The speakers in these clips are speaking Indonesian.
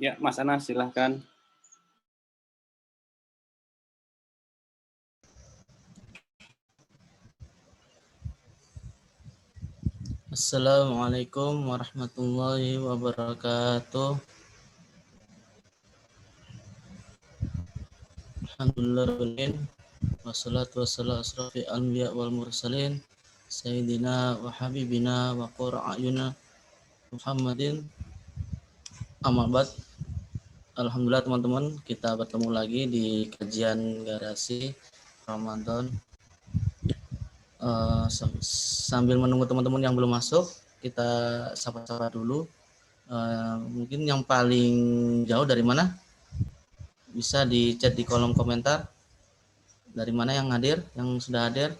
Ya, Mas Anas silahkan. Assalamualaikum warahmatullahi wabarakatuh. Alhamdulillah wassalatu wassalamu asrafil anbiya wal mursalin sayyidina wa habibina wa qura'ayuna Muhammadin amma ba'd. Alhamdulillah teman-teman, kita bertemu lagi di kajian garasi Ramadan. Sambil menunggu teman-teman yang belum masuk, kita sapa-sapa dulu. Mungkin yang paling jauh dari mana? Bisa di chat di kolom komentar. Dari mana yang hadir, yang sudah hadir?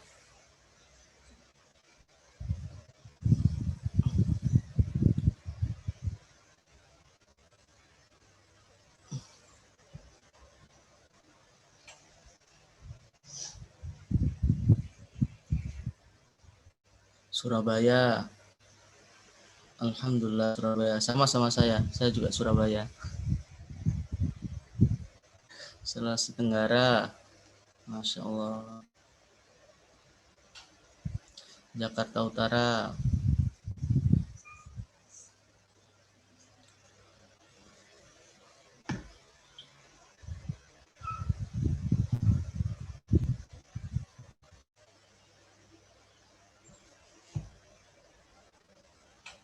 Surabaya. Alhamdulillah Surabaya. Sama-sama saya juga Surabaya. Sulawesi Tenggara. Masya Allah. Jakarta Utara.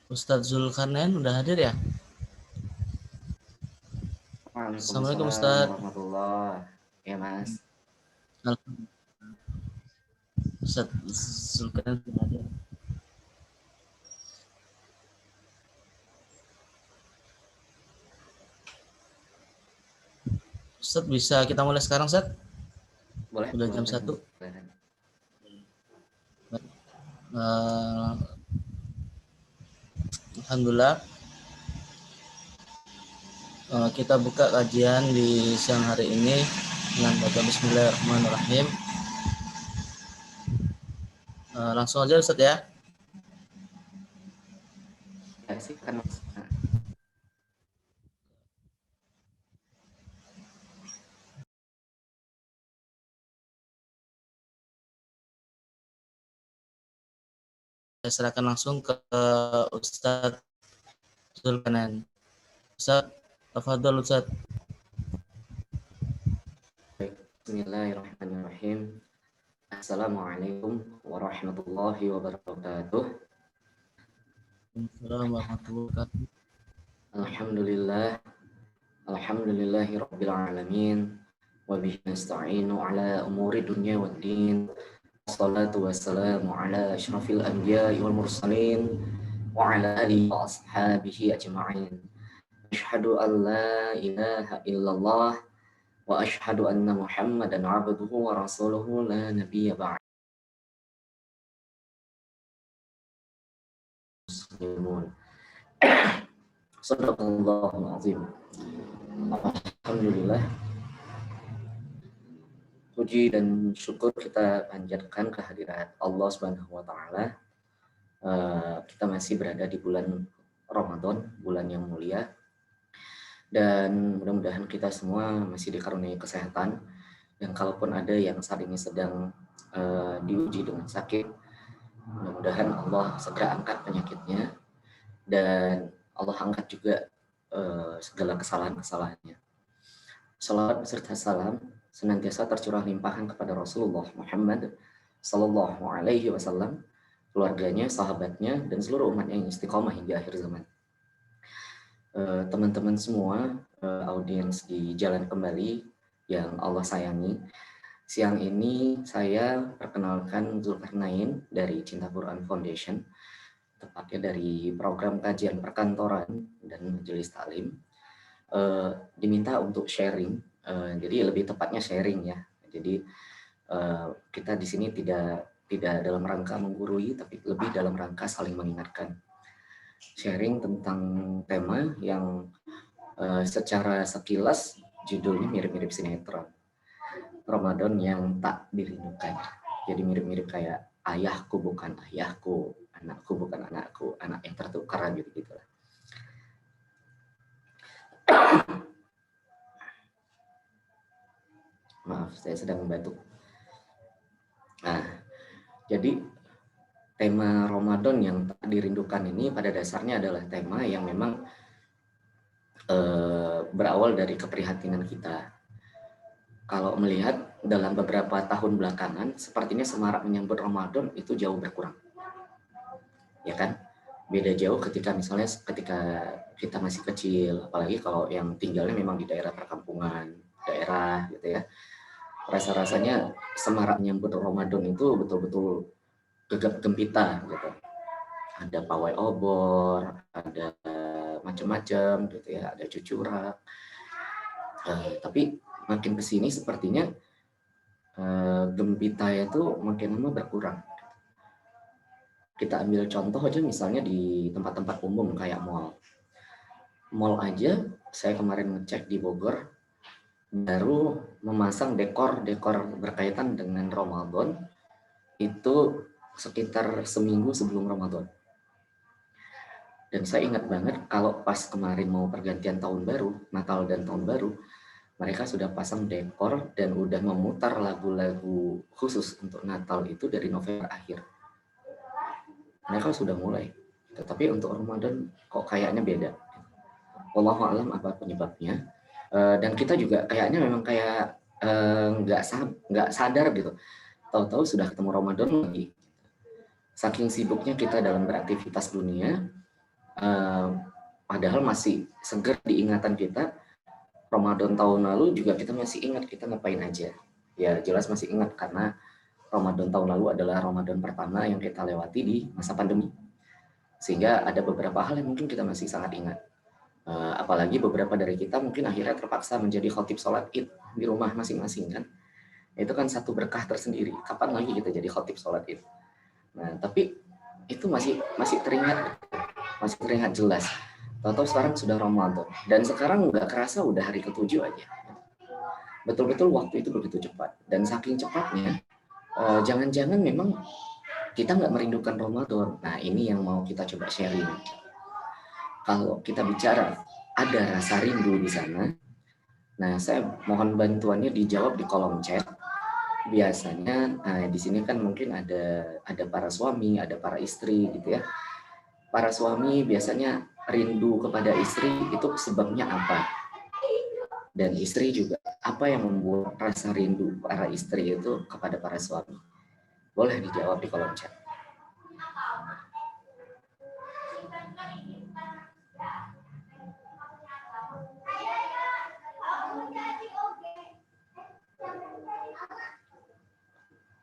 Ustadz Zulkarnain udah hadir ya? Assalamualaikum Waalaikumsalam Ustadz. warahmatullahi. Ya Mas. Ustadz Zulkarnain sudah hadir. Ustadz bisa kita mulai sekarang Ustadz? Boleh. Udah jam 1. Alhamdulillah. Kita buka kajian di siang hari ini dengan baca Bismillahirrahmanirrahim. Langsung aja Ustadz ya. Ya sih kan Mas. Saya serahkan langsung ke Ustadz Zulkarnain. Ustadz, tafadhol Ustadz. Bismillahirrahmanirrahim. Assalamualaikum warahmatullahi wabarakatuh. Assalamualaikum warahmatullahi wabarakatuh. Alhamdulillah. Alhamdulillahi rabbil alamin. Wa bihi nasta'inu ala umuri dunya waddin. Wassalatu wassalamu ala asyrafil anbiya'i wal mursalin wa ala alihi wa ashabihi ajma'in. Asyhadu an la ilaha illallah wa asyhadu anna Muhammadan abduhu wa rasuluhu la nabiyya ba'd. Shadaqallahul azim. Alhamdulillah, puji dan syukur kita panjatkan kehadirat Allah Subhanahu wa taala. Kita masih berada di bulan Ramadan, bulan yang mulia. Dan mudah-mudahan kita semua masih dikaruniai kesehatan. Dan kalaupun ada yang saat ini sedang diuji dengan sakit, mudah-mudahan Allah segera angkat penyakitnya dan Allah angkat juga segala kesalahan-kesalahannya. Salawat beserta salam senantiasa tercurah limpahan kepada Rasulullah Muhammad Sallallahu Alaihi Wasallam, keluarganya, sahabatnya, dan seluruh umat yang istiqomah hingga akhir zaman. Teman-teman semua, audiens di Jalan Kembali yang Allah sayangi, siang ini saya perkenalkan Zulkarnain dari Cinta Quran Foundation, tepatnya dari program kajian perkantoran dan majelis taklim. Diminta untuk sharing, jadi lebih tepatnya sharing ya. Jadi kita di sini tidak dalam rangka menggurui, tapi lebih dalam rangka saling mengingatkan. Sharing tentang tema yang secara sekilas judulnya mirip-mirip sinetron. Ramadan yang tak dirindukan. Jadi mirip-mirip kayak ayahku bukan ayahku, anakku bukan anakku, anak yang tertukar gitu-gitu lah. Maaf, saya sedang membatuk. Nah, jadi tema Ramadan yang tak dirindukan ini pada dasarnya adalah tema yang memang berawal dari keprihatinan kita. Kalau melihat dalam beberapa tahun belakangan, sepertinya semarak menyambut Ramadan itu jauh berkurang. Ya kan? Beda jauh ketika misalnya ketika kita masih kecil, apalagi kalau yang tinggalnya memang di daerah perkampungan, daerah gitu ya. Rasa-rasanya semarak menyambut Ramadan itu betul-betul gegap gempita gitu. Ada pawai obor, ada macam-macam gitu ya, ada cucurak. Tapi makin kesini sepertinya gempita itu makin lama berkurang. Kita ambil contoh aja misalnya di tempat-tempat umum kayak mall. Mall aja, saya kemarin ngecek di Bogor, baru memasang dekor-dekor berkaitan dengan Ramadan itu sekitar seminggu sebelum Ramadan. Dan saya ingat banget kalau pas kemarin mau pergantian tahun baru, Natal dan tahun baru, mereka sudah pasang dekor dan udah memutar lagu-lagu khusus untuk Natal itu dari November akhir. Mereka sudah mulai. Tetapi untuk Ramadan kok kayaknya beda. Wallahu a'lam apa penyebabnya. Dan kita juga kayaknya memang kayak nggak sadar gitu. Tahu-tahu sudah ketemu Ramadan lagi. Saking sibuknya kita dalam beraktivitas dunia, padahal masih segar di ingatan kita. Ramadan tahun lalu juga kita masih ingat kita ngapain aja. Ya jelas masih ingat karena Ramadan tahun lalu adalah Ramadan pertama yang kita lewati di masa pandemi. Sehingga ada beberapa hal yang mungkin kita masih sangat ingat. Apalagi beberapa dari kita mungkin akhirnya terpaksa menjadi khotib sholat Id di rumah masing-masing kan. Itu kan satu berkah tersendiri. Kapan lagi kita jadi khotib sholat Id? Nah, tapi itu masih teringat jelas. Tahu-tahu sekarang sudah Ramadan. Dan sekarang nggak kerasa udah hari ke-7 aja. Betul-betul waktu itu begitu cepat. Dan saking cepatnya, jangan-jangan memang kita nggak merindukan Ramadan. Nah, ini yang mau kita coba sharing. Kalau kita bicara ada rasa rindu di sana, nah saya mohon bantuannya dijawab di kolom chat. Biasanya di sini kan mungkin ada para suami, ada para istri gitu ya. Para suami biasanya rindu kepada istri itu sebabnya apa? Dan istri juga apa yang membuat rasa rindu para istri itu kepada para suami? Boleh dijawab di kolom chat.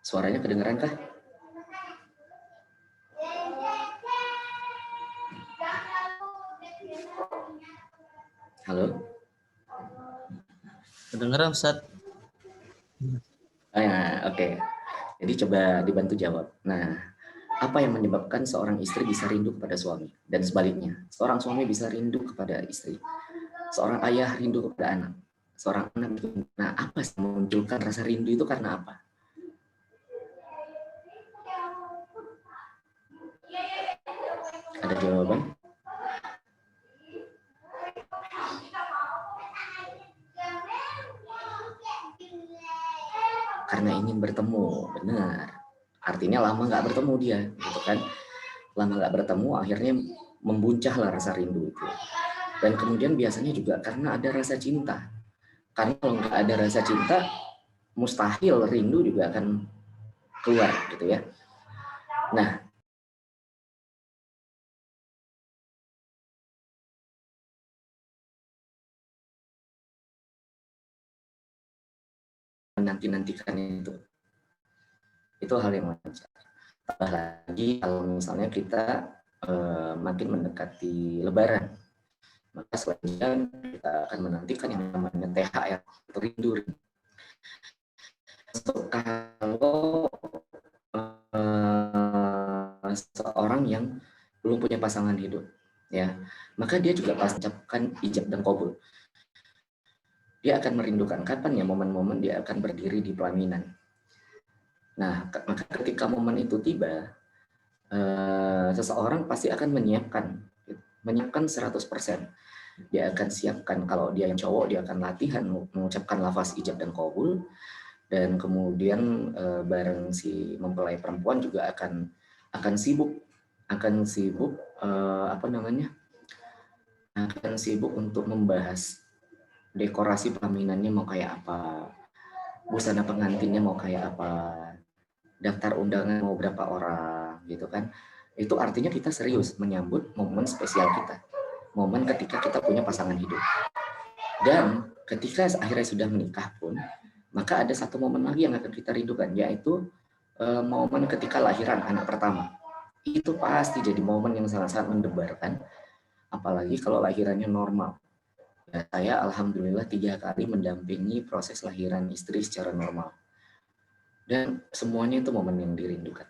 Suaranya kedengeran kah? Halo? Kedengeran, Ustaz? Oke. Jadi coba dibantu jawab. Nah, apa yang menyebabkan seorang istri bisa rindu kepada suami? Dan sebaliknya, seorang suami bisa rindu kepada istri. Seorang ayah rindu kepada anak. Seorang anak. Nah, apa yang memunculkan rasa rindu itu karena apa? Ada jawaban? Karena ingin bertemu, benar. Artinya lama nggak bertemu dia, gitu kan? Lama nggak bertemu, akhirnya membuncahlah rasa rindu itu. Dan kemudian biasanya juga karena ada rasa cinta. Karena kalau nggak ada rasa cinta, mustahil rindu juga akan keluar, gitu ya. Nah, menanti-nantikan itu hal yang wajar. Tambah lagi kalau misalnya kita makin mendekati Lebaran, maka selanjutnya kita akan menantikan yang namanya THR atau rindu. Kalau seorang yang belum punya pasangan hidup, ya, maka dia juga pasti mengucapkan ijab dan qabul. Dia akan merindukan kapan ya momen-momen dia akan berdiri di pelaminan. Nah, maka ketika momen itu tiba, seseorang pasti akan menyiapkan 100%. Dia akan siapkan, kalau dia yang cowok, dia akan latihan mengucapkan lafaz ijab dan qabul, dan kemudian bareng si mempelai perempuan juga akan sibuk apa namanya, akan sibuk untuk membahas dekorasi pelaminannya mau kayak apa, busana pengantinnya mau kayak apa, daftar undangan mau berapa orang gitu kan. Itu artinya kita serius menyambut momen spesial kita, momen ketika kita punya pasangan hidup. Dan ketika akhirnya sudah menikah pun, maka ada satu momen lagi yang akan kita rindukan, yaitu momen ketika lahiran anak pertama. Itu pasti jadi momen yang sangat-sangat mendebarkan, apalagi kalau lahirannya normal. Ya, saya alhamdulillah 3 kali mendampingi proses lahiran istri secara normal. Dan semuanya itu momen yang dirindukan.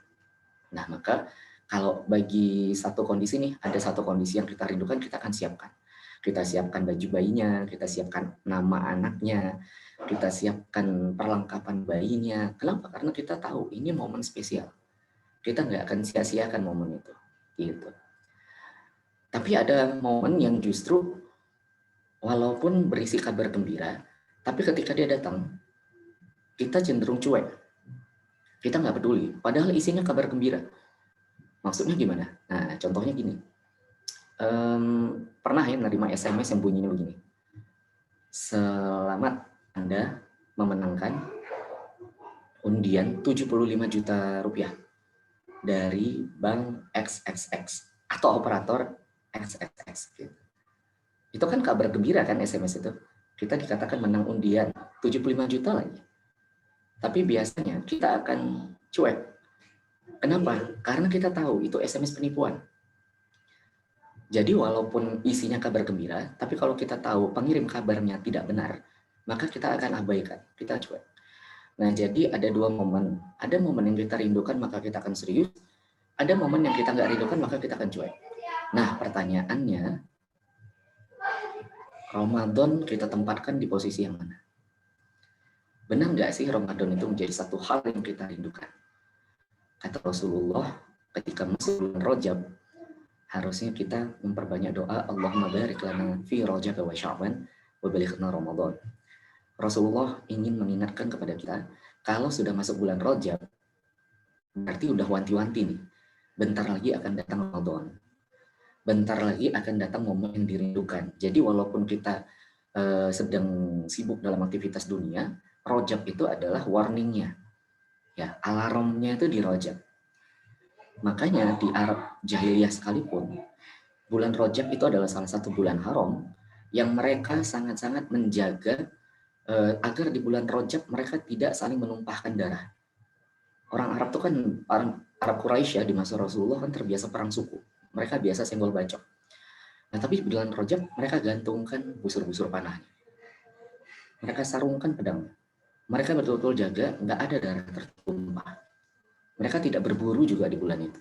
Nah, maka kalau bagi satu kondisi nih, ada satu kondisi yang kita rindukan, kita akan siapkan. Kita siapkan baju bayinya, kita siapkan nama anaknya, kita siapkan perlengkapan bayinya. Kenapa? Karena kita tahu ini momen spesial. Kita nggak akan sia-siakan momen itu. Gitu. Tapi ada momen yang justru walaupun berisi kabar gembira, tapi ketika dia datang, kita cenderung cuek. Kita nggak peduli, padahal isinya kabar gembira. Maksudnya gimana? Nah, contohnya gini. Pernah ya menerima SMS yang bunyinya begini. Selamat Anda memenangkan undian 75 juta rupiah dari bank XXX atau operator XXX. Gitu. Itu kan kabar gembira kan SMS itu. Kita dikatakan menang undian 75 juta lagi. Tapi biasanya kita akan cuek. Kenapa? Karena kita tahu itu SMS penipuan. Jadi walaupun isinya kabar gembira, tapi kalau kita tahu pengirim kabarnya tidak benar, maka kita akan abaikan, kita cuek. Nah, jadi ada dua momen. Ada momen yang kita rindukan, maka kita akan serius. Ada momen yang kita nggak rindukan, maka kita akan cuek. Nah, pertanyaannya, Ramadan kita tempatkan di posisi yang mana? Benar nggak sih Ramadan itu menjadi satu hal yang kita rindukan? Kata Rasulullah, ketika masuk bulan Rajab, harusnya kita memperbanyak doa, Allahumma barik lana fi Rajab wa Sya'ban wa balighna Ramadan. Rasulullah ingin mengingatkan kepada kita, kalau sudah masuk bulan Rajab, berarti udah wanti-wanti nih. Bentar lagi akan datang Ramadan. Bentar lagi akan datang momen yang dirindukan. Jadi walaupun kita sedang sibuk dalam aktivitas dunia, Rajab itu adalah warningnya. Ya, alarmnya itu di Rajab. Makanya di Arab jahiliyah sekalipun, bulan Rajab itu adalah salah satu bulan haram yang mereka sangat-sangat menjaga agar di bulan Rajab mereka tidak saling menumpahkan darah. Orang Arab itu kan, Arab Quraisy ya di masa Rasulullah kan terbiasa perang suku. Mereka biasa senggol bacok. Nah, tapi di bulan Rajab mereka gantungkan busur-busur panahnya. Mereka sarungkan pedang. Mereka betul-betul jaga nggak ada darah tertumpah. Mereka tidak berburu juga di bulan itu.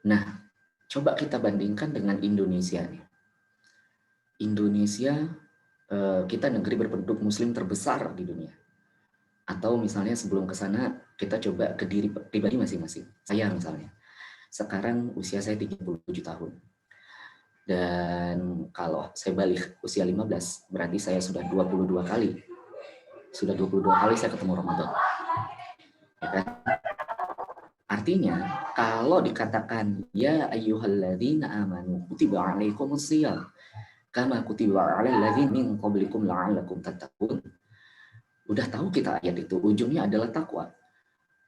Nah, coba kita bandingkan dengan Indonesia nih. Indonesia, kita negeri berpenduduk muslim terbesar di dunia. Atau misalnya sebelum ke sana, kita coba ke diri pribadi masing-masing. Saya misalnya, sekarang usia saya 37 tahun. Dan kalau saya balik usia 15, berarti saya sudah 22 kali. Sudah 22 kali saya ketemu Ramadan. Ya kan? Artinya, kalau dikatakan, ya ayyuhalladzina amanu kutiba alaikumusiyam kama kutiba alal ladzina min qablikum la'allakum tattaqun. Udah tahu kita ayat itu, ujungnya adalah takwa.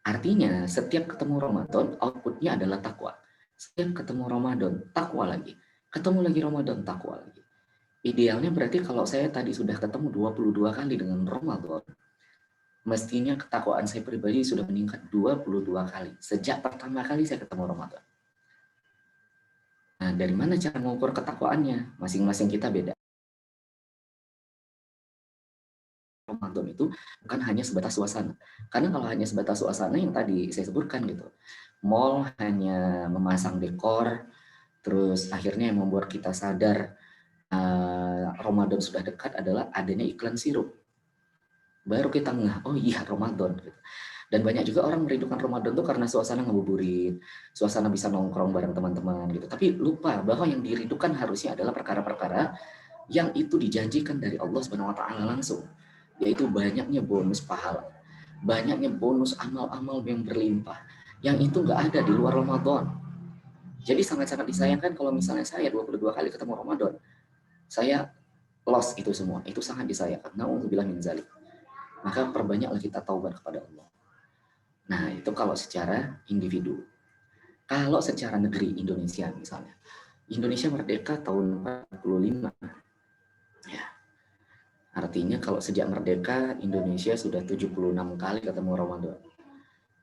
Artinya, setiap ketemu Ramadan, outputnya adalah takwa. Setiap ketemu Ramadan, takwa lagi. Ketemu lagi Ramadan, takwa lagi. Idealnya berarti kalau saya tadi sudah ketemu 22 kali dengan Ramadan, mestinya ketakwaan saya pribadi sudah meningkat 22 kali. Sejak pertama kali saya ketemu Ramadan. Nah, dari mana cara mengukur ketakwaannya? Masing-masing kita beda. Ramadan itu bukan hanya sebatas suasana. Karena kalau hanya sebatas suasana yang tadi saya sebutkan gitu. Mall hanya memasang dekor, terus akhirnya yang membuat kita sadar Ramadan sudah dekat adalah adanya iklan sirup. Baru kita ngeh, oh iya Ramadan. Gitu. Dan banyak juga orang merindukan Ramadan tuh karena suasana ngabuburit, suasana bisa nongkrong bareng teman-teman gitu. Tapi lupa bahwa yang dirindukan harusnya adalah perkara-perkara yang itu dijanjikan dari Allah Subhanahu wa taala langsung, yaitu banyaknya bonus pahala, banyaknya bonus amal-amal yang berlimpah. Yang itu nggak ada di luar Ramadan. Jadi sangat-sangat disayangkan kalau misalnya saya 22 kali ketemu Ramadan, saya lost itu semua. Itu sangat disayangkan. Nauzubillah min zalik. Maka perbanyaklah kita taubat kepada Allah. Nah, itu kalau secara individu. Kalau secara negeri Indonesia misalnya. Indonesia merdeka tahun 45. Ya. Artinya kalau sejak merdeka Indonesia sudah 76 kali ketemu Ramadan.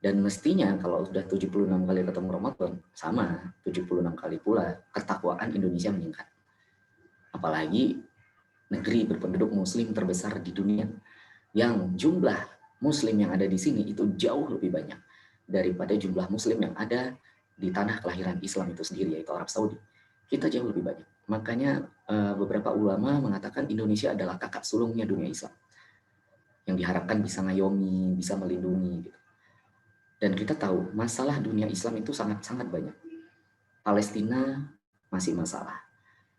Dan mestinya kalau sudah 76 kali ketemu Ramadan, sama 76 kali pula ketakwaan Indonesia meningkat. Apalagi negeri berpenduduk muslim terbesar di dunia yang jumlah muslim yang ada di sini itu jauh lebih banyak daripada jumlah muslim yang ada di tanah kelahiran Islam itu sendiri, yaitu Arab Saudi. Kita jauh lebih banyak. Makanya beberapa ulama mengatakan Indonesia adalah kakak sulungnya dunia Islam yang diharapkan bisa ngayomi, bisa melindungi gitu. Dan kita tahu masalah dunia Islam itu sangat-sangat banyak. Palestina masih masalah,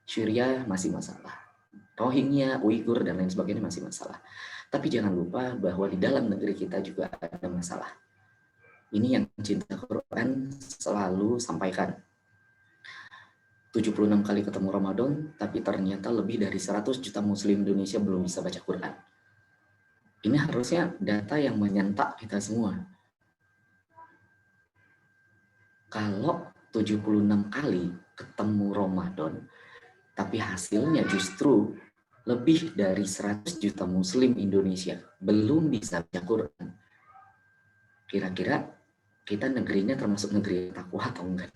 Syria masih masalah, Rohingya, Uighur, dan lain sebagainya masih masalah. Tapi jangan lupa bahwa di dalam negeri kita juga ada masalah. Ini yang cinta Quran selalu sampaikan. 76 kali ketemu Ramadan, tapi ternyata lebih dari 100 juta muslim Indonesia belum bisa baca Quran. Ini harusnya data yang menyentak kita semua. Kalau 76 kali ketemu Ramadan, tapi hasilnya justru lebih dari 100 juta muslim Indonesia belum bisa baca Quran. Kira-kira kita negerinya termasuk negeri takwa atau enggak?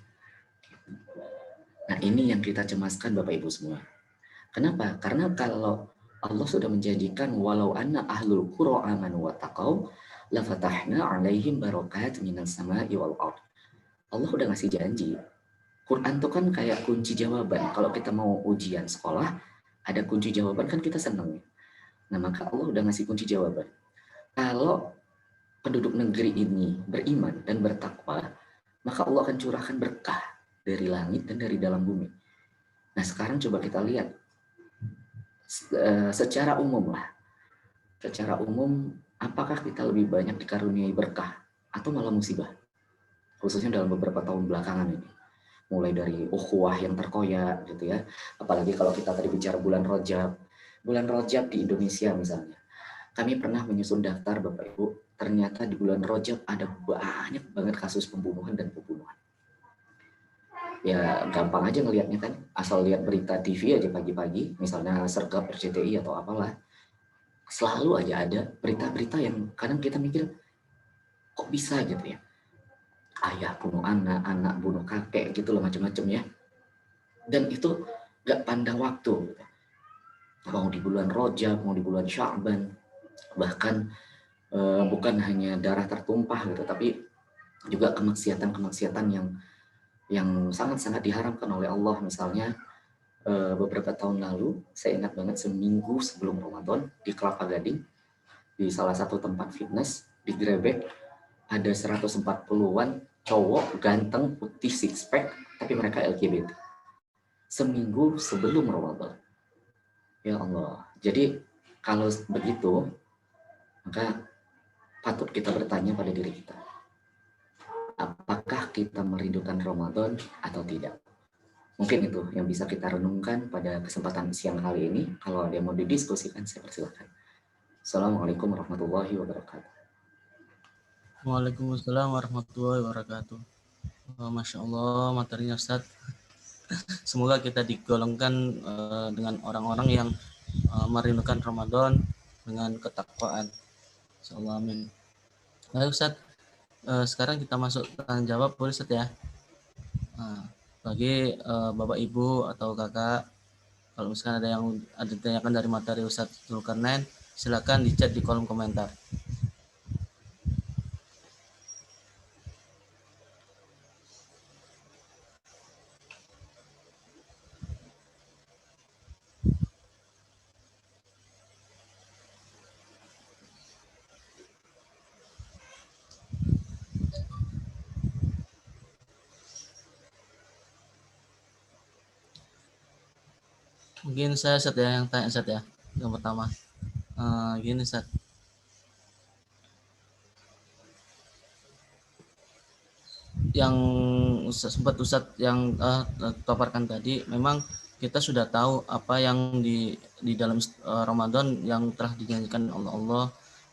Nah, ini yang kita cemaskan Bapak Ibu semua. Kenapa? Karena kalau Allah sudah menjanjikan walau anna ahlul qura amanu wa taqau la fatahna 'alaihim barakat minas sama'i wal ardh. Allah udah ngasih janji. Quran itu kan kayak kunci jawaban. Kalau kita mau ujian sekolah, ada kunci jawaban kan kita seneng. Nah, maka Allah udah ngasih kunci jawaban. Kalau penduduk negeri ini beriman dan bertakwa, maka Allah akan curahkan berkah dari langit dan dari dalam bumi. Nah, sekarang coba kita lihat secara umum lah. Secara umum, apakah kita lebih banyak dikaruniai berkah atau malah musibah? Khususnya dalam beberapa tahun belakangan ini. Mulai dari ukhuwah yang terkoyak gitu ya. Apalagi kalau kita tadi bicara bulan Rajab. Bulan Rajab di Indonesia misalnya. Kami pernah menyusun daftar Bapak Ibu, ternyata di bulan Rajab ada banyak banget kasus pembunuhan dan pembunuhan. Ya gampang aja ngelihatnya kan, asal lihat berita TV aja pagi-pagi, misalnya sergap RCTI atau apalah. Selalu aja ada berita-berita yang kadang kita mikir, kok bisa gitu ya. Ayah bunuh anak, anak bunuh kakek gitu loh macam-macam ya. Dan itu gak pandang waktu. Mau di bulan Rajab, mau di bulan Sya'ban, bahkan bukan hanya darah tertumpah gitu, tapi juga kemaksiatan-kemaksiatan yang sangat-sangat diharamkan oleh Allah. Misalnya beberapa tahun lalu, saya ingat banget seminggu sebelum Ramadan di Kelapa Gading, di salah satu tempat fitness, digerebek, ada 140-an cowok ganteng putih six pack tapi mereka LGBT seminggu sebelum Ramadan. Ya Allah. Jadi kalau begitu maka patut kita bertanya pada diri kita, apakah kita merindukan Ramadan atau tidak? Mungkin itu yang bisa kita renungkan pada kesempatan siang kali ini. Kalau ada yang mau didiskusikan, saya persilakan. Assalamualaikum warahmatullahi wabarakatuh. Waalaikumsalam warahmatullahi wabarakatuh. Masya Allah materinya Ustaz. Semoga kita digolongkan dengan orang-orang yang merindukan Ramadan dengan ketakwaan. Insyaallah amin. Baik Ustaz, sekarang kita masuk tanya jawab boleh Ustaz ya. Bagi Bapak Ibu atau Kakak, kalau misalkan ada yang ditanyakan dari materi Ustaz Zulkarnain, silakan di chat di kolom komentar. Mungkin saya Ustaz ya yang tanya Ustaz ya. Yang pertama. Gini Ustaz. Yang sempat Ustaz yang paparkan tadi, memang kita sudah tahu apa yang di dalam Ramadan yang telah dijanjikan oleh Allah,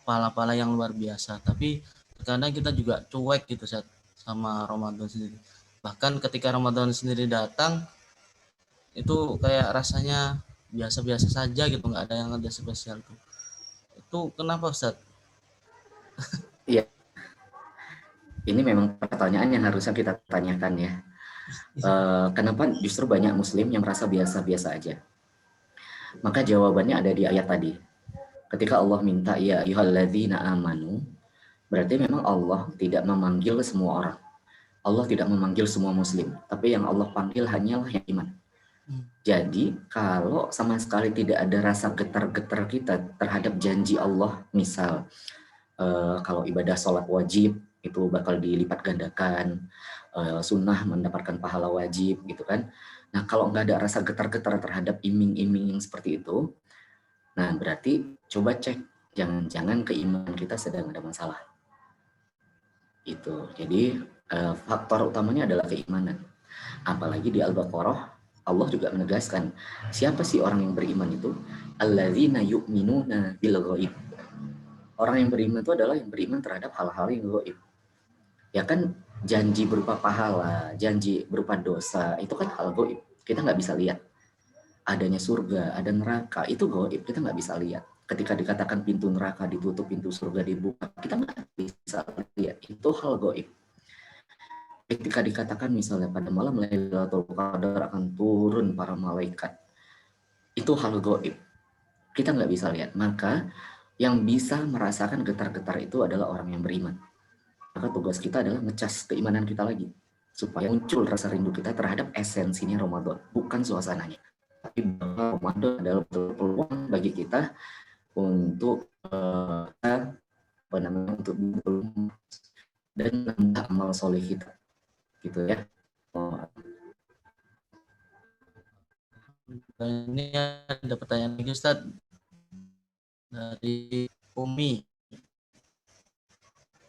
pahala-pahala yang luar biasa. Tapi kadang kita juga cuek gitu Ustaz sama Ramadan sendiri. Bahkan ketika Ramadan sendiri datang, itu kayak rasanya biasa-biasa saja gitu, nggak ada yang ada spesial tuh. Itu kenapa Ustaz? Iya, ini memang pertanyaan yang harusnya kita tanyakan ya. Kenapa justru banyak muslim yang merasa biasa-biasa aja? Maka jawabannya ada di ayat tadi. Ketika Allah minta ya ayyuhalladzina amanu, berarti memang Allah tidak memanggil semua orang. Allah tidak memanggil semua muslim, tapi yang Allah panggil hanyalah yang iman. Jadi kalau sama sekali tidak ada rasa getar-getar kita terhadap janji Allah, misal kalau ibadah sholat wajib itu bakal dilipat gandakan, sunnah mendapatkan pahala wajib gitu kan. Nah kalau nggak ada rasa getar-getar terhadap iming-iming yang seperti itu, nah berarti coba cek, jangan-jangan keimanan kita sedang ada masalah. Itu. Jadi faktor utamanya adalah keimanan. Apalagi di Al-Baqarah Allah juga menegaskan, siapa sih orang yang beriman itu? Alladzina yu'minuna bil ghaib. Orang yang beriman itu adalah yang beriman terhadap hal-hal yang gaib. Ya kan janji berupa pahala, janji berupa dosa, itu kan hal gaib. Kita nggak bisa lihat. Adanya surga, ada neraka, itu gaib, kita nggak bisa lihat. Ketika dikatakan pintu neraka ditutup, pintu surga dibuka, kita nggak bisa lihat. Itu hal gaib. Ketika dikatakan misalnya pada malam Lailatul Qadar akan turun para malaikat, itu hal gaib. Kita nggak bisa lihat. Maka yang bisa merasakan getar-getar itu adalah orang yang beriman. Maka tugas kita adalah ngecas keimanan kita lagi, supaya muncul rasa rindu kita terhadap esensinya Ramadan, bukan suasananya. Tapi bahwa Ramadan adalah peluang bagi kita untuk untuk dan nambah amal soleh kita, gitu ya. Ini ada pertanyaan lagi Ustaz dari Umi.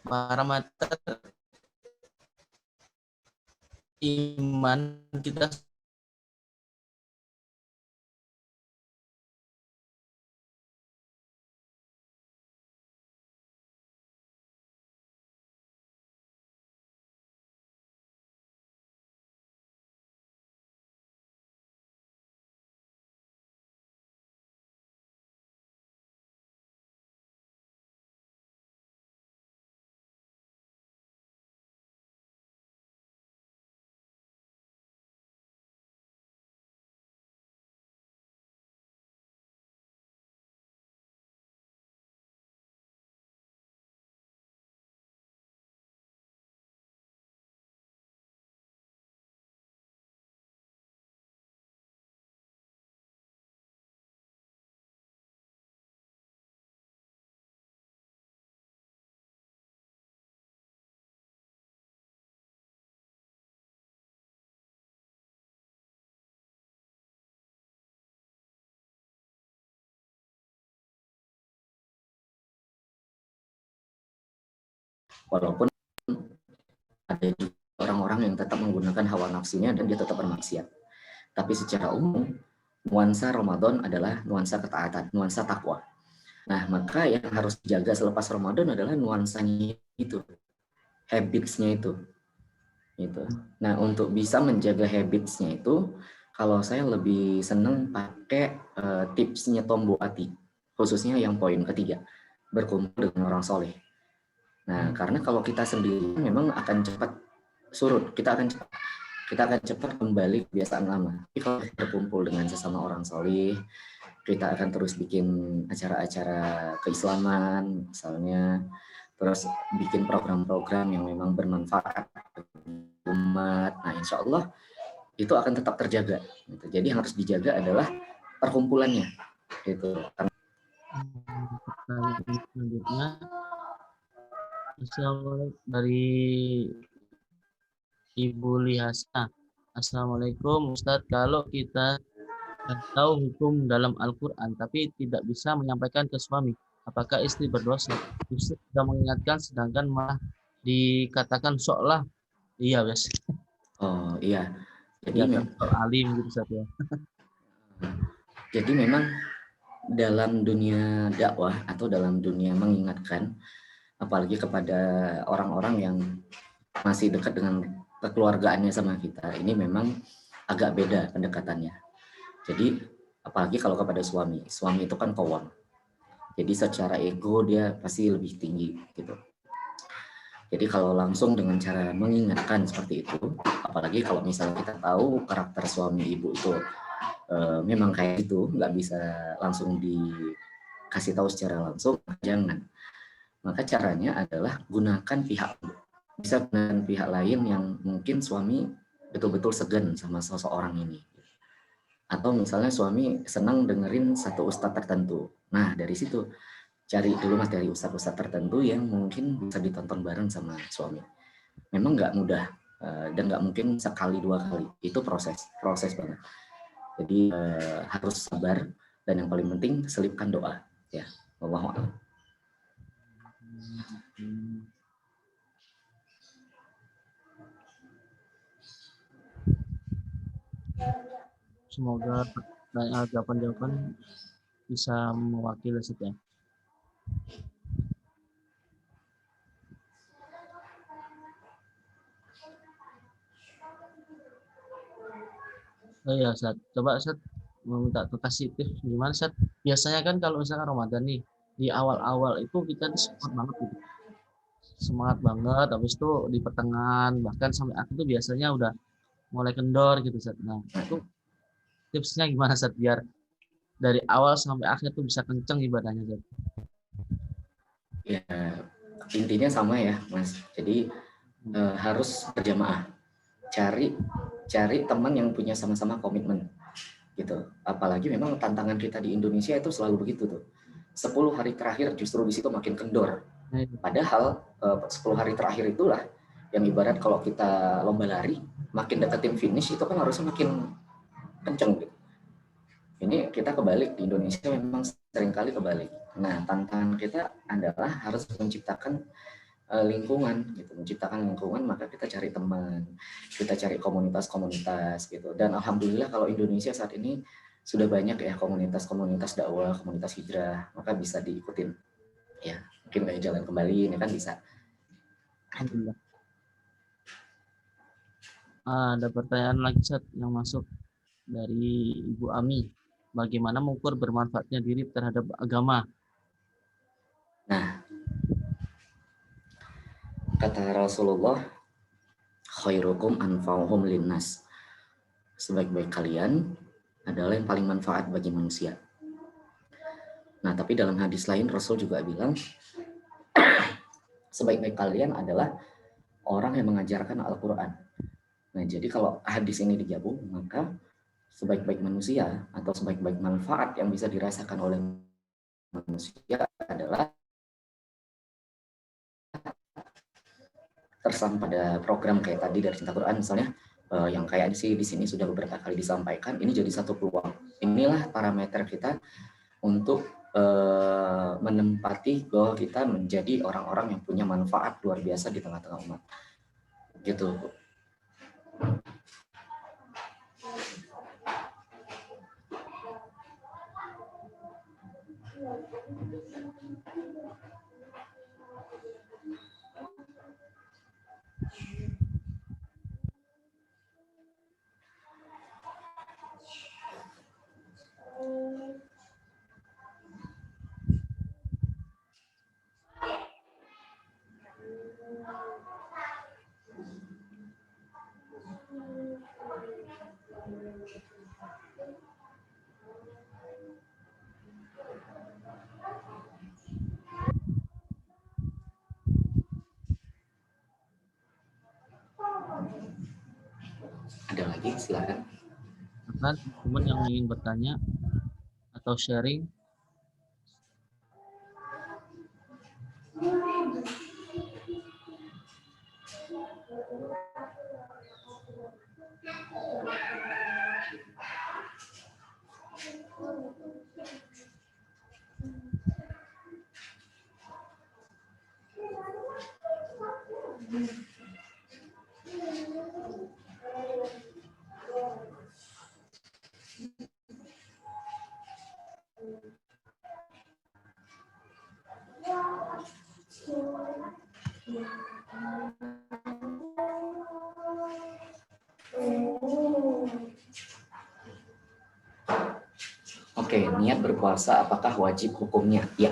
Parameter iman kita Walaupun ada juga orang-orang yang tetap menggunakan hawa nafsunya dan dia tetap bermaksiat. Tapi secara umum, nuansa Ramadan adalah nuansa ketaatan, nuansa takwa. Nah, maka yang harus dijaga selepas Ramadan adalah nuansanya itu, habitsnya itu. Gitu. Nah, untuk bisa menjaga habitsnya itu, kalau saya lebih seneng pakai tipsnya Tombo Ati, khususnya yang poin ketiga, berkumpul dengan orang soleh. Nah, karena kalau kita sendiri memang akan cepat surut, kita akan cepat kembali kebiasaan lama. Tapi kalau kita berkumpul dengan sesama orang soleh, kita akan terus bikin acara-acara keislaman, misalnya, terus bikin program-program yang memang bermanfaat umat. Nah, insya Allah itu akan tetap terjaga. Gitu. Jadi yang harus dijaga adalah perkumpulannya. Gitu. selanjutnya Assalamualaikum dari Ibu Lihasa. Assalamualaikum Ustadz, kalau kita Dan tahu hukum dalam Al-Quran, tapi tidak bisa menyampaikan ke suami. Apakah istri berdosa? Istri sudah mengingatkan, sedangkan malah dikatakan seolah iya, wes. Oh iya, jadi Kelihatan sok alim gitu saja. jadi memang dalam dunia dakwah atau dalam dunia mengingatkan, apalagi kepada orang-orang yang masih dekat dengan kekeluargaannya sama kita, ini memang agak beda pendekatannya. Jadi apalagi kalau kepada suami itu kan kawam. Jadi secara ego dia pasti lebih tinggi gitu. Jadi kalau langsung dengan cara mengingatkan seperti itu, apalagi kalau misalnya kita tahu karakter suami ibu itu memang kayak gitu, nggak bisa langsung dikasih tahu secara langsung, jangan. Maka caranya adalah gunakan bisa gunakan pihak lain yang mungkin suami betul-betul segan sama seseorang ini. Atau misalnya suami senang dengerin satu ustadz tertentu. Nah dari situ cari dulu mas dari ustadz-ustadz tertentu yang mungkin bisa ditonton bareng sama suami. Memang nggak mudah dan nggak mungkin sekali dua kali. Itu proses banget. Jadi harus sabar dan yang paling penting selipkan doa. Ya, Wallahu a'lam. Semoga jawaban-jawaban bisa mewakili saja. Oh iya, Sat. Coba Sat meminta kasih tips gimana Sat. Biasanya kan kalau misalkan Ramadan nih, di awal-awal itu kita semangat banget gitu. Semangat banget, habis itu di pertengahan bahkan sampai akhir itu biasanya udah mulai kendor gitu Sat. Nah, itu tipsnya gimana Sat biar dari awal sampai akhir tuh bisa kenceng ibadahnya Sat. Ya, intinya sama ya, Mas. Jadi harus berjamaah. Cari teman yang punya sama-sama komitmen gitu. Apalagi memang tantangan kita di Indonesia itu selalu begitu tuh. 10 hari terakhir justru di situ makin kendor. Padahal 10 hari terakhir itulah yang ibarat kalau kita lomba lari, makin deketin finish itu kan harusnya makin kenceng gitu. Ini kita kebalik, di Indonesia memang seringkali kebalik. Nah, tantangan kita adalah harus menciptakan lingkungan gitu, menciptakan lingkungan, maka kita cari teman, kita cari komunitas-komunitas gitu. Dan alhamdulillah kalau Indonesia saat ini sudah banyak ya komunitas-komunitas dakwah, komunitas hijrah, maka bisa diikutin. Ya, mungkin kayak jalan kembali ini kan bisa. Alhamdulillah. Ada pertanyaan lagi Sat yang masuk dari Ibu Ami. Bagaimana mengukur bermanfaatnya diri terhadap agama? Nah, kata Rasulullah, khairukum anfa'uhum linnas. Sebaik-baik kalian adalah yang paling manfaat bagi manusia. Nah, tapi dalam hadis lain Rasul juga bilang, sebaik-baik kalian adalah orang yang mengajarkan Al-Quran. Nah, jadi kalau hadis ini digabung, maka sebaik-baik manusia atau sebaik-baik manfaat yang bisa dirasakan oleh manusia adalah tersampaikan pada program kayak tadi dari Cinta Quran misalnya, yang kayak di sini sudah beberapa kali disampaikan, ini jadi satu peluang. Inilah parameter kita untuk menempati bahwa kita menjadi orang-orang yang punya manfaat luar biasa di tengah-tengah umat. Gitu. Ada lagi, silakan. Bahkan teman yang ingin bertanya atau sharing, Oke, niat berpuasa apakah wajib hukumnya? Ya,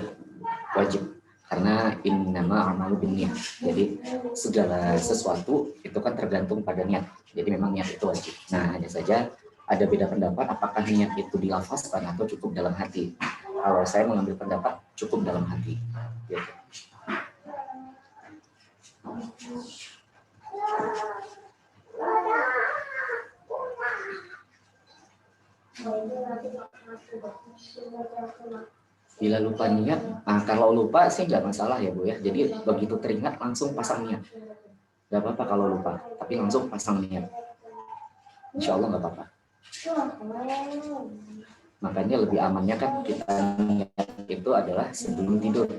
wajib. Karena innama a'malu binniyat. Jadi segala sesuatu itu kan tergantung pada niat. Jadi memang niat itu wajib. Nah, hanya saja ada beda pendapat apakah niat itu dilafazkan atau cukup dalam hati. Kalau saya mengambil pendapat cukup dalam hati. Gitu. Bila lupa niat, nah kalau lupa sih nggak masalah ya Bu ya. Jadi begitu teringat langsung pasang niat. Nggak apa-apa kalau lupa, tapi langsung pasang niat. Insya Allah nggak apa-apa. Makanya lebih amannya kan kita niat itu adalah sebelum tidur.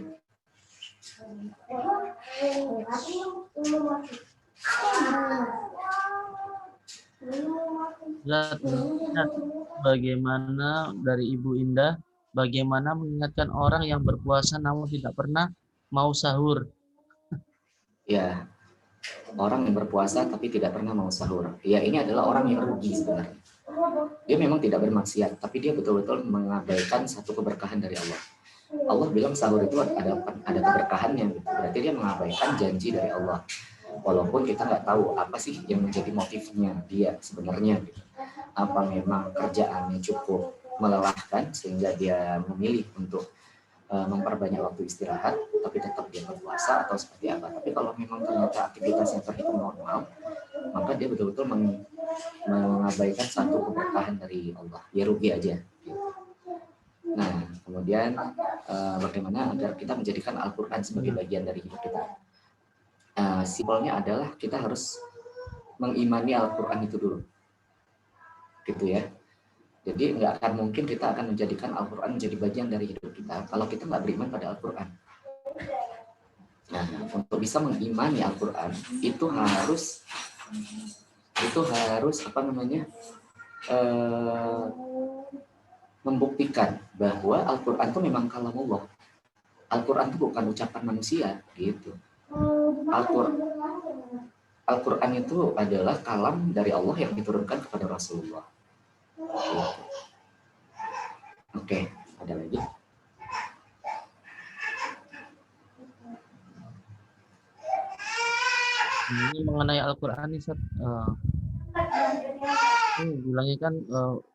Bagaimana dari Ibu Indah, bagaimana mengingatkan orang yang berpuasa namun tidak pernah mau sahur? Ya, orang yang berpuasa tapi tidak pernah mau sahur. Ya, ini adalah orang yang rugi sebenarnya. Dia memang tidak bermaksiat, tapi dia betul-betul mengabaikan satu keberkahan dari Allah. Allah bilang sahur itu ada keberkahannya, gitu. Berarti dia mengabaikan janji dari Allah. Walaupun kita nggak tahu apa sih yang menjadi motifnya dia sebenarnya. Gitu. Apa memang kerjaannya cukup melelahkan sehingga dia memilih untuk memperbanyak waktu istirahat, tapi tetap dia berpuasa atau seperti apa. Tapi kalau memang ternyata aktivitasnya terhitung normal, maka dia betul-betul mengabaikan satu keberkahan dari Allah. Dia rugi aja. Nah, kemudian bagaimana agar kita menjadikan Al-Quran sebagai bagian dari hidup kita? Simpelnya adalah kita harus mengimani Al-Quran itu dulu. Gitu ya. Jadi nggak akan mungkin kita akan menjadikan Al-Quran menjadi bagian dari hidup kita kalau kita nggak beriman pada Al-Quran. Nah, untuk bisa mengimani Al-Quran itu harus apa namanya membuktikan bahwa Al-Quran itu memang kalamullah. Al-Quran itu bukan ucapan manusia, gitu. Al-Quran itu adalah kalam dari Allah yang diturunkan kepada Rasulullah. Oke, ada lagi? Ini mengenai Al-Quran ini, bilangnya kan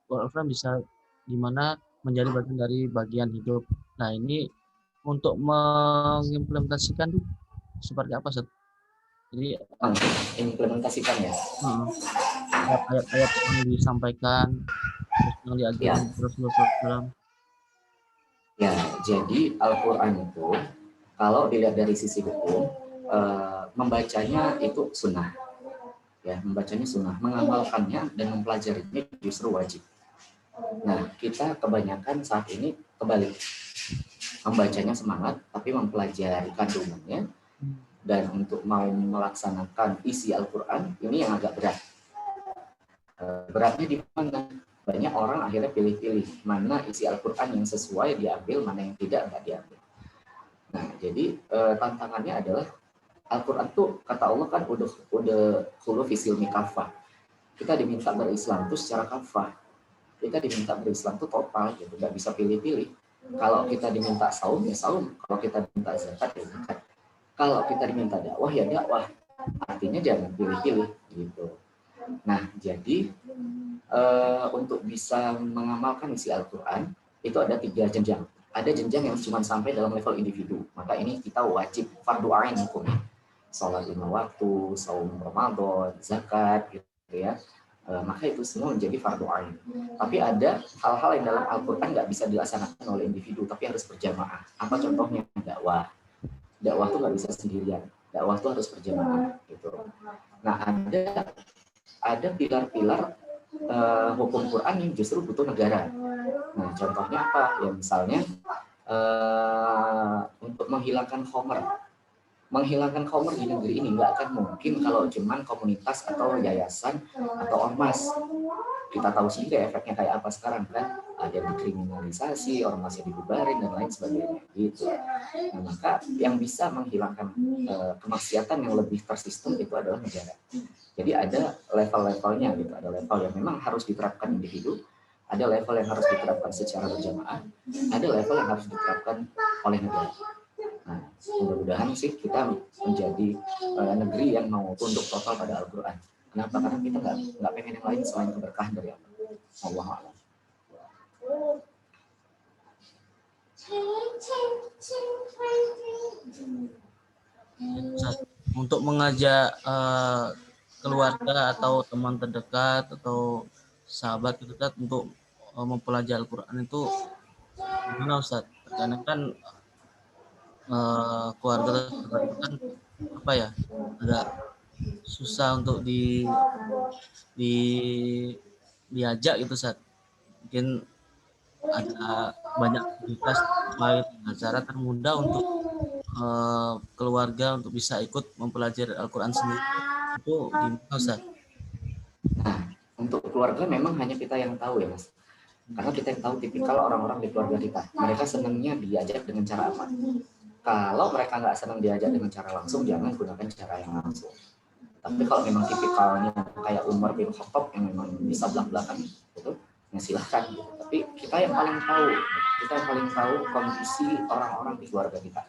Al-Quran bisa gimana menjadi bagian dari bagian hidup. Nah, ini untuk mengimplementasikan tuh seperti apa, Ustaz? Jadi implementasikan ya. Ayat-ayat yang disampaikan, yang diajarkan Rasulullah SAW. Ya, jadi Al-Quran itu kalau dilihat dari sisi hukum, membacanya itu sunnah. Ya, membacanya sunnah, mengamalkannya dan mempelajarinya justru wajib. Nah, kita kebanyakan saat ini kebalik. Membacanya semangat, tapi mempelajari kandungannya dan untuk mau melaksanakan isi Al-Quran, ini yang agak berat. Beratnya di mana? Banyak orang akhirnya pilih-pilih mana isi Al-Quran yang sesuai diambil, mana yang tidak, nggak diambil. Nah, jadi tantangannya adalah Al-Quran tuh kata Allah kan udah khulu fisilmi kafah. Kita diminta berislam tuh secara kafah. Kita diminta berislam tuh total, gitu, nggak bisa pilih-pilih. Kalau kita diminta saum ya saum, kalau kita diminta zakat ya zakat. Kalau kita diminta dakwah ya dakwah. Artinya jangan pilih-pilih, gitu. Nah, jadi untuk bisa mengamalkan isi Al-Quran itu ada 3 jenjang. Ada jenjang yang cuma sampai dalam level individu. Maka ini kita wajib fardu ain hukumnya. Sholat 5 waktu, saum Ramadan, zakat, gitu ya. Maka itu semua menjadi fardu ain. Tapi ada hal-hal yang dalam Al-Quran nggak bisa dilaksanakan oleh individu, tapi harus berjamaah. Apa contohnya? Dakwah. Dakwah itu nggak bisa sendirian. Dakwah itu harus berjamaah. Gitu. Nah, ada pilar-pilar hukum Quran yang justru butuh negara. Nah, contohnya apa? Ya misalnya untuk menghilangkan khomer. menghilangkan Homer di negeri ini nggak akan mungkin kalau cuman komunitas atau yayasan atau ormas. Kita tahu sendiri efeknya kayak apa sekarang kan, ada dikriminalisasi, ormasnya dibubarin dan lain sebagainya gitu. Nah, maka yang bisa menghilangkan kemaksiatan yang lebih tersistem itu adalah negara. Jadi ada level-levelnya gitu, ada level yang memang harus diterapkan individu, ada level yang harus diterapkan secara berjamaah, ada level yang harus diterapkan oleh negara. Nah, mudah-mudahan sih kita menjadi negeri yang mau tunduk total pada Al-Quran. Kenapa? Karena kita nggak pengen yang lain selain keberkahan dari Allah. Allah a'lam. Untuk mengajak keluarga atau teman terdekat atau sahabat terdekat untuk mempelajari Al-Quran itu gimana Ustaz? Karena kan keluarga terdekat itu kan apa ya, agak susah untuk di diajak gitu Ustaz. Mungkin ada banyak aktivitas baik cara termudah untuk keluarga untuk bisa ikut mempelajari Al-Quran sendiri itu gimana Ustaz? Nah, untuk keluarga memang hanya kita yang tahu ya Mas. Karena kita yang tahu tipikal orang-orang di keluarga kita. Mereka senangnya diajak dengan cara apa? Kalau mereka nggak senang diajak dengan cara langsung, jangan gunakan cara yang langsung. Tapi kalau memang tipikalnya kayak Umar bin Khattab yang memang bisa belak-belakan itu, ya silahkan. Tapi kita yang paling tahu kondisi orang-orang di keluarga kita.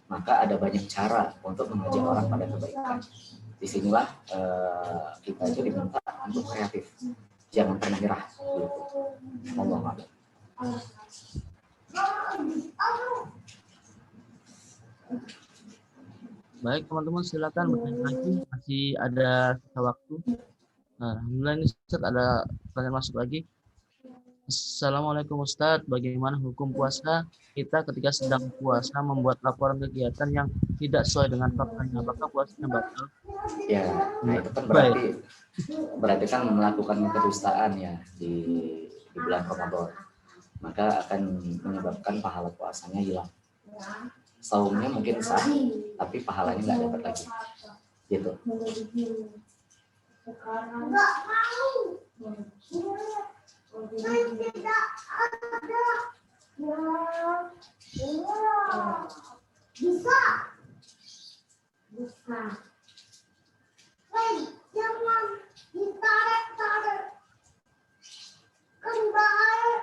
Maka ada banyak cara untuk mengajak orang pada kebaikan. Disinilah kita itu diminta untuk kreatif, jangan pernah nyerah. Allah a'lam. Baik teman-teman, silakan bertanya lagi, masih ada sisa waktu. Nah, alhamdulillah ini Ustaz ada pertanyaan masuk lagi. Assalamualaikum Ustaz, bagaimana hukum puasa kita ketika sedang puasa membuat laporan kegiatan yang tidak sesuai dengan faktanya? Apakah puasanya batal? Ya, nah itu kan berarti kan melakukan kedustaan ya di bulan Ramadan. Maka akan menyebabkan pahala puasanya hilang. Saumnya mungkin sah, tapi pahalanya nggak dapat lagi. Gitu. Bisa. Jangan ditarik-tarik. Kan bahaya.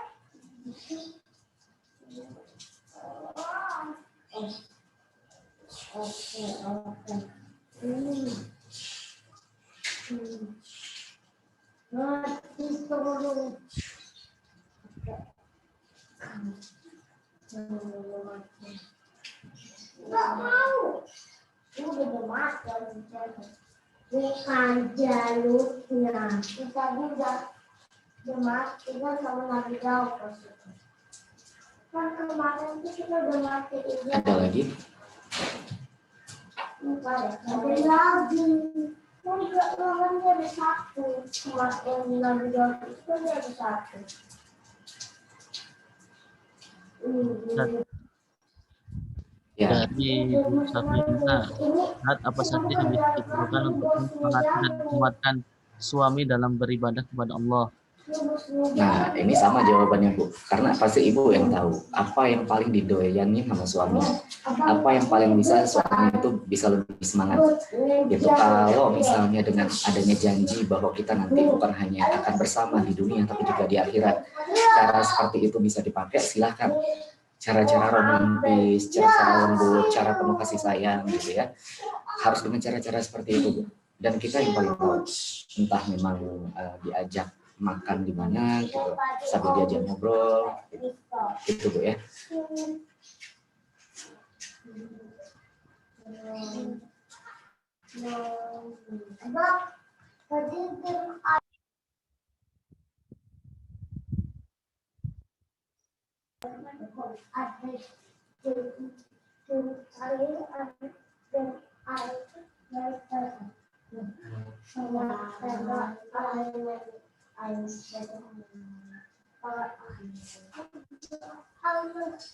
Nggak mau. Udah makan. Bukan jalurnya. Kita juga mati kan sama Nabi Daud. Kan kemarin itu kita udah mati. Ada lagi? Ada lagi. Enggak, lawannya ada satu. Cuma yang Nabi Daud itu ada satu. Dari Ibu Sabrina, apa saja yang bisa diperlukan untuk menyemangati dan menguatkan suami dalam beribadah kepada Allah? Nah, ini sama jawabannya Bu, karena pasti Ibu yang tahu apa yang paling didoyani sama suami, apa yang paling bisa suami itu bisa lebih semangat. Gitu. Kalau misalnya dengan adanya janji bahwa kita nanti bukan hanya akan bersama di dunia, tapi juga di akhirat, cara seperti itu bisa dipakai, silahkan. Cara-cara romantis, cara-cara lembut, cara penuh kasih sayang, gitu ya, harus dengan cara-cara seperti itu Bu. Dan kita yang paling tahu, entah memang diajak makan di mana gitu, sambil diajak ngobrol gitu Bu ya.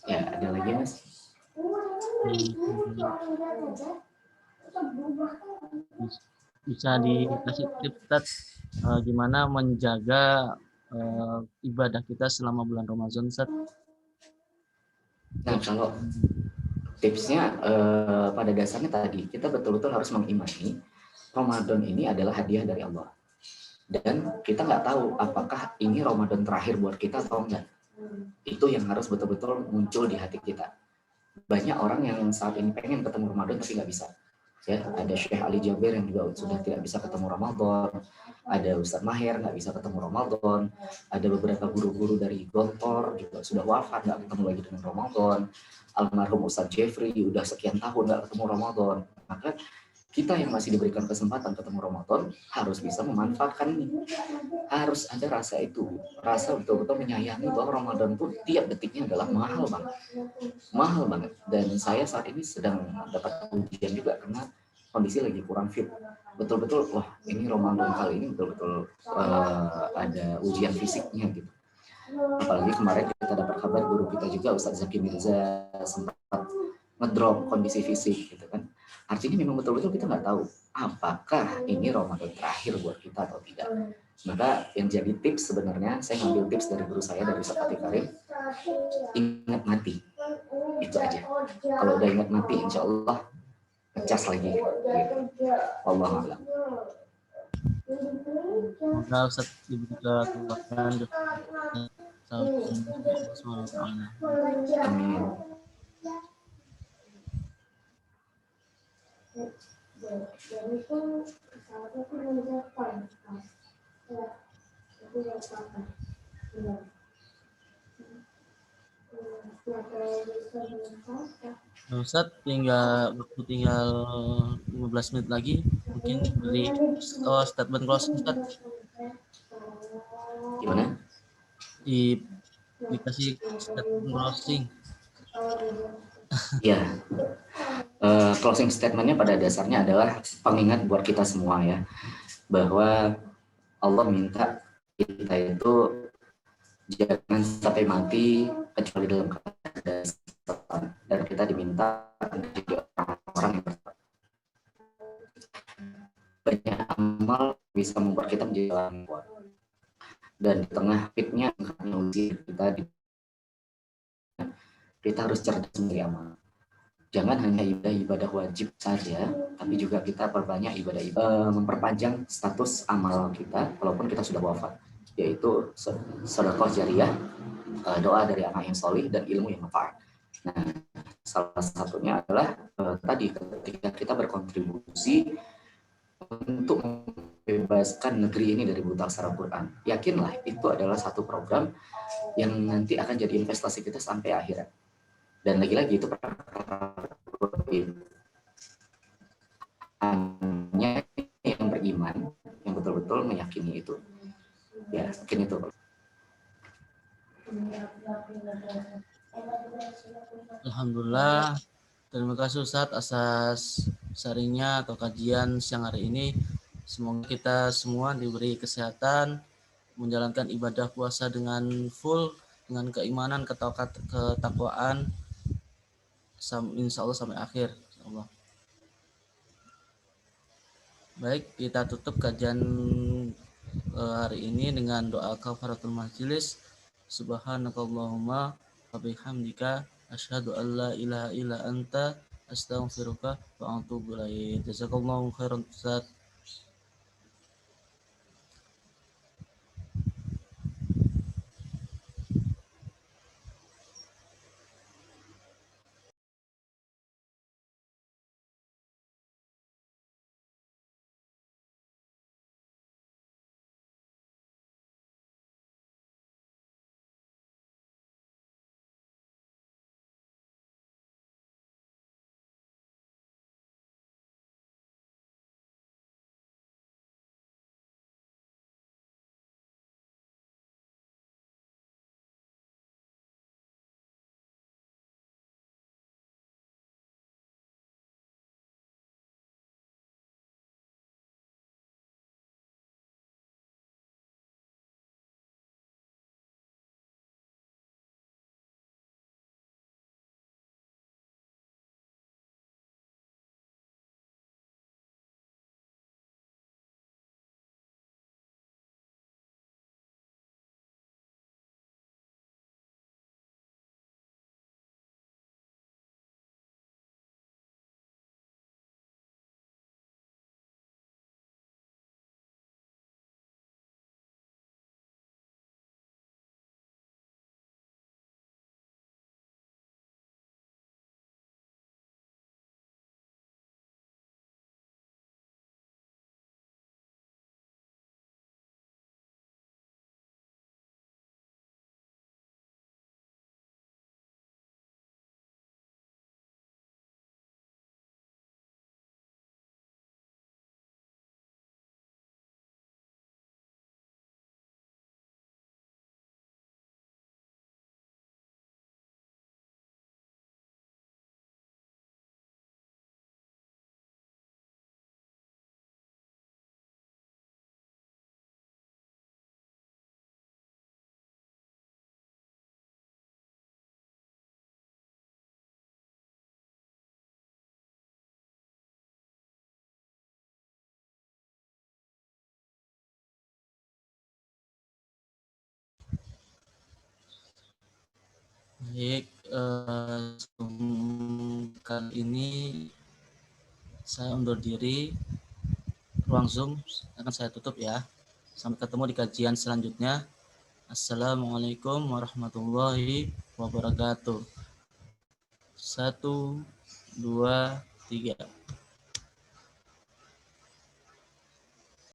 Ya, ada lagi Mas? Bisa dikasih tips Ustaz, gimana menjaga ibadah kita selama bulan Ramadan Ustaz? Nah, Tips. kalau tipsnya pada dasarnya tadi kita betul-betul harus mengimani Ramadan ini adalah hadiah dari Allah. Dan kita nggak tahu apakah ini Ramadan terakhir buat kita atau enggak. Itu yang harus betul-betul muncul di hati kita. Banyak orang yang saat ini pengen ketemu Ramadan tapi nggak bisa. Ya, ada Syekh Ali Jaber yang juga sudah tidak bisa ketemu Ramadan, ada Ustadz Maher nggak bisa ketemu Ramadan, ada beberapa guru-guru dari Gontor juga sudah wafat nggak ketemu lagi dengan Ramadan, almarhum Ustadz Jeffrey udah sekian tahun nggak ketemu Ramadan. Maka kita yang masih diberikan kesempatan ketemu Ramadan harus bisa memanfaatkan ini. Harus ada rasa itu, rasa betul-betul menyayangi bahwa Ramadan pun tiap detiknya adalah mahal banget. Dan saya saat ini sedang dapat ujian juga karena kondisi lagi kurang fit. Betul-betul, wah ini Ramadan kali ini betul-betul ada ujian fisiknya gitu. Apalagi kemarin kita dapat kabar guru kita juga Ustadz Zaki Mirza sempat ngedrop kondisi fisik gitu kan. Artinya memang betul-betul kita nggak tahu apakah ini Ramadan terakhir buat kita atau tidak. Maka yang jadi tips sebenarnya, saya ngambil tips dari guru saya, dari Ustadz Ati Karim, ingat mati. Itu aja. Kalau udah ingat mati, insya Allah ngecas lagi. Gitu. Allah alam. Semoga Ustaz diberi kekuatan Amin. Ustaz, tinggal 15 menit lagi, mungkin dari statement closing Ustaz. Gimana? Dikasih statement closing. Ya, closing statementnya pada dasarnya adalah pengingat buat kita semua ya, bahwa Allah minta kita itu jangan sampai mati kecuali dalam keadaan, dan kita diminta menjadi orang-orang yang banyak amal bisa membuat kita menjadi orang yang kuat. Dan di tengah fitnya uji kita harus cerdas memilih amal. Jangan hanya ibadah wajib saja, tapi juga kita perbanyak ibadah memperpanjang status amal kita walaupun kita sudah wafat, yaitu sedekah jariah, doa dari anak yang solih, dan ilmu yang manfaat. Nah, salah satunya adalah tadi ketika kita berkontribusi untuk membebaskan negeri ini dari buta aksara Quran. Yakinlah itu adalah satu program yang nanti akan jadi investasi kita sampai akhirat. Dan lagi-lagi itu hanya yang beriman, yang betul-betul meyakini itu. Ya, mungkin itu. Alhamdulillah. Terima kasih Ustadz atas sharingnya atau kajian siang hari ini. Semoga kita semua diberi kesehatan, menjalankan ibadah puasa dengan full, dengan keimanan, ketakwaan, insya Allah sampai akhir. Allah. Baik, kita tutup kajian hari ini dengan doa kafaratul majelis. Subhanakallahumma wa bihamdika asyhadu an la ilaha illa anta astaghfiruka wa atubu ilaik. Jazakallahu khairan Ustaz. Baik, kali ini saya undur diri. Ruang Zoom akan saya tutup ya. Sampai ketemu di kajian selanjutnya. Assalamualaikum warahmatullahi wabarakatuh. 1, 2, 3.